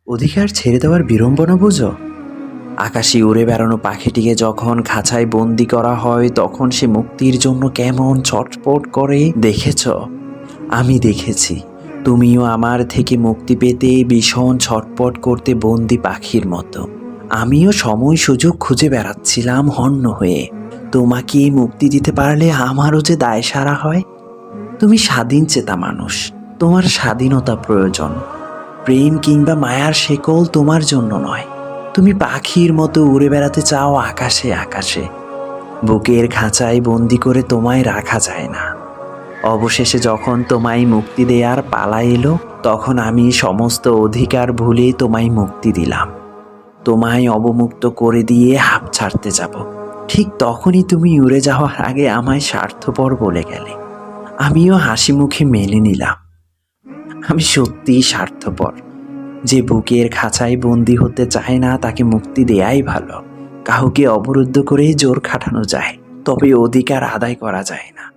অধিকার ছেড়ে দেওয়ার বিড়ম্বনা বুঝো? আকাশে উড়ে বেড়ানো পাখিটিকে যখন খাঁচায় বন্দি করা হয় তখন সে মুক্তির জন্য কেমন ছটফট করে দেখেছ? আমি দেখেছি। তুমিও আমার থেকে মুক্তি পেতে ভীষণ ছটফট করতে বন্দি পাখির মতো। আমিও সময় সুযোগ খুঁজে বেড়াচ্ছিলাম হন্য হয়ে। তোমাকে মুক্তি দিতে পারলে আমারও যে দায় সারা হয়। তুমি স্বাধীন চেতা মানুষ, তোমার স্বাধীনতা প্রয়োজন। প্রেম কিংবা মায়ার শেকল তোমার জন্য নয়। তুমি পাখির মতো উড়ে বেড়াতে চাও আকাশে আকাশে। বুকের খাঁচায় বন্দি করে তোমায় রাখা যায় না। অবশেষে যখন তোমায় মুক্তি দেয়ার পালা এলো তখন আমি সমস্ত অধিকার ভুলে তোমায় মুক্তি দিলাম। তোমায় অবমুক্ত করে দিয়ে হাঁপ ছাড়তে যাব। ঠিক তখনই তুমি উড়ে যাওয়ার আগে আমায় স্বার্থপর বলে গেলে। আমিও হাসি মুখে মেনে নিলাম। আমি সত্যিই স্বার্থপর। যে বুকের খাঁচায় বন্দি হতে চায় না তাকে মুক্তি দেয়াই ভালো। কাউকে অবরুদ্ধ করে জোর খাটানো যায়, তবে অধিকার আদায় করা যায় না।